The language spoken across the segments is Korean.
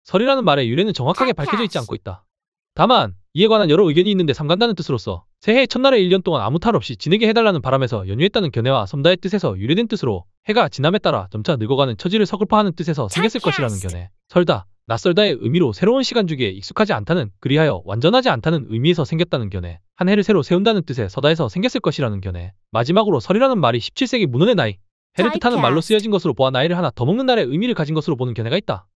설이라는 말의 유래는 정확하게 밝혀져 있지 않고 있다. 다만 이에 관한 여러 의견이 있는데 삼간다는 뜻으로서 새해 첫날에 1년 동안 아무 탈 없이 지내게 해달라는 바람에서 연유했다는 견해와 섬다의 뜻에서 유래된 뜻으로 해가 지남에 따라 점차 늙어가는 처지를 서글퍼하는 뜻에서 생겼을 것이라는 견해. 설다, 낯설다의 의미로 새로운 시간 주기에 익숙하지 않다는, 그리하여 완전하지 않다는 의미에서 생겼다는 견해. 한 해를 새로 세운다는 뜻의 서다에서 생겼을 것이라는 견해. 마지막으로 설이라는 말이 17세기 문헌의 나이, 해를 뜻하는 말로 쓰여진 것으로 보아 나이를 하나 더 먹는 날의 의미를 가진 것으로 보는 견해가 있다.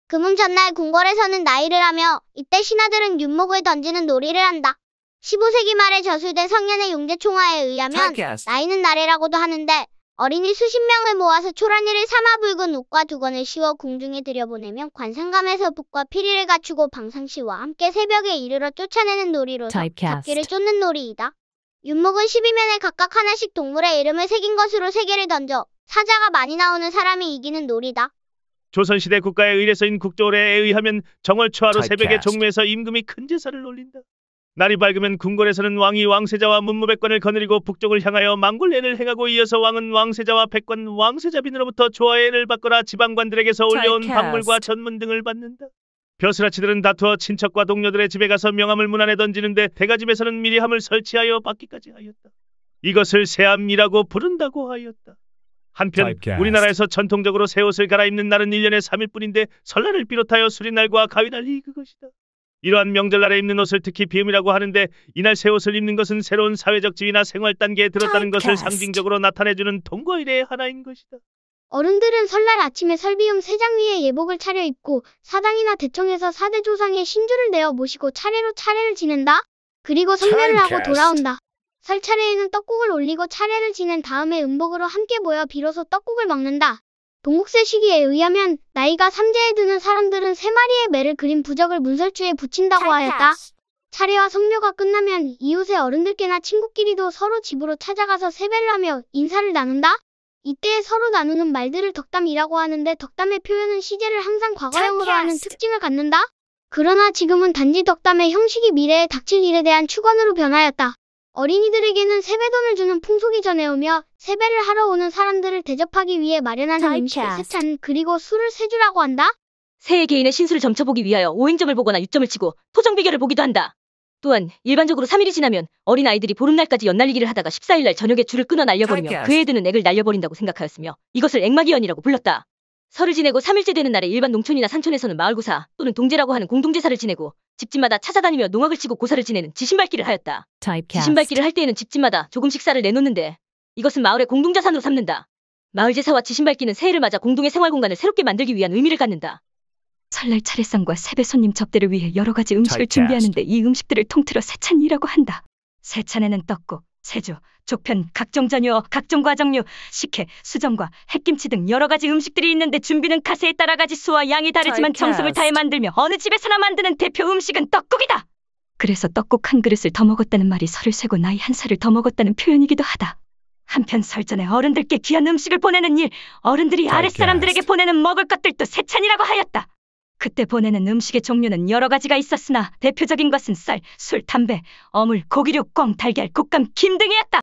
금음 전날 궁궐에서는 나이를 하며 이때 신하들은 윤목을 던지는 놀이를 한다. 15세기 말에 저술된 성년의 용제총화에 의하면 나이는 나래라고도 하는데 어린이 수십 명을 모아서 초라니를 삼아 붉은 옷과 두건을 씌워 궁중에 들여보내면 관상감에서 북과 피리를 갖추고 방상시와 함께 새벽에 이르러 쫓아내는 놀이로서 잡기를 쫓는 놀이이다. 윤목은 12면에 각각 하나씩 동물의 이름을 새긴 것으로 세 개를 던져 사자가 많이 나오는 사람이 이기는 놀이다. 조선시대 국가의 의례서인 국조례에 의하면 정월 초하루 새벽에 종묘에서 임금이 큰 제사를 올린다. 날이 밝으면 궁궐에서는 왕이 왕세자와 문무백관을 거느리고 북쪽을 향하여 망굴례를 행하고 이어서 왕은 왕세자와 백관, 왕세자빈으로부터 조화례를 받거나 지방관들에게서 올려온 박물과 전문 등을 받는다. 벼슬아치들은 다투어 친척과 동료들의 집에 가서 명함을 문 안에 던지는데 대가집에서는 미리 함을 설치하여 받기까지 하였다. 이것을 새암이라고 부른다고 하였다. 한편 우리나라에서 전통적으로 새 옷을 갈아입는 날은 1년에 3일뿐인데 설날을 비롯하여 수리날과 가위날이 그것이다. 이러한 명절날에 입는 옷을 특히 비음이라고 하는데 이날 새 옷을 입는 것은 새로운 사회적 지위나 생활 단계에 들었다는 것을 상징적으로 나타내주는 동거일의 하나인 것이다. 어른들은 설날 아침에 설비움 세장 위에 예복을 차려입고 사당이나 대청에서 사대 조상의 신주를 내어 모시고 차례를 지낸다. 그리고 성례를 하고 돌아온다. 설 차례에는 떡국을 올리고 차례를 지낸 다음에 음복으로 함께 모여 비로소 떡국을 먹는다. 동국세 시기에 의하면 나이가 3제에 드는 사람들은 3마리의 매를 그린 부적을 문설주에 붙인다고 하였다. 차례와 성묘가 끝나면 이웃의 어른들께나 친구끼리도 서로 집으로 찾아가서 세배를 하며 인사를 나눈다. 이때에 서로 나누는 말들을 덕담이라고 하는데 덕담의 표현은 시제를 항상 과거형으로 하는 특징을 갖는다. 그러나 지금은 단지 덕담의 형식이 미래에 닥칠 일에 대한 축언으로 변하였다. 어린이들에게는 세배돈을 주는 풍속이 전해오며 세배를 하러 오는 사람들을 대접하기 위해 마련하는 음식을 세찬, 그리고 술을 세주라고 한다. 새해 개인의 신수를 점쳐보기 위하여 오행점을 보거나 유점을 치고 토정비결을 보기도 한다. 또한 일반적으로 3일이 지나면 어린아이들이 보름날까지 연날리기를 하다가 14일날 저녁에 줄을 끊어 날려버리며 그 해에 드는 액을 날려버린다고 생각하였으며 이것을 액마기연이라고 불렀다. 설을 지내고 3일째 되는 날에 일반 농촌이나 산촌에서는 마을고사 또는 동제라고 하는 공동제사를 지내고 집집마다 찾아다니며 농악을 치고 고사를 지내는 지신밟기를 하였다. 지신밟기를 할 때에는 집집마다 조금씩 쌀을 내놓는데 이것은 마을의 공동자산으로 삼는다. 마을제사와 지신밟기는 새해를 맞아 공동의 생활공간을 새롭게 만들기 위한 의미를 갖는다. 설날 차례상과 세배 손님 접대를 위해 여러 가지 음식을 준비하는데 이 음식들을 통틀어 세찬이라고 한다. 세찬에는 떡국, 세주, 족편, 각종 전유, 각종 과정류, 식혜, 수정과 햇김치 등 여러 가지 음식들이 있는데 준비는 가세에 따라 가지수와 양이 다르지만 정성을 다해 만들며 어느 집에서나 만드는 대표 음식은 떡국이다. 그래서 떡국 한 그릇을 더 먹었다는 말이 설을 세고 나이 한 살을 더 먹었다는 표현이기도 하다. 한편 설전에 어른들께 귀한 음식을 보내는 일, 어른들이 아랫사람들에게 보내는 먹을 것들도 세찬이라고 하였다. 그때 보내는 음식의 종류는 여러 가지가 있었으나 대표적인 것은 쌀, 술, 담배, 어물, 고기류, 꽁, 달걀, 곶감, 김 등이었다.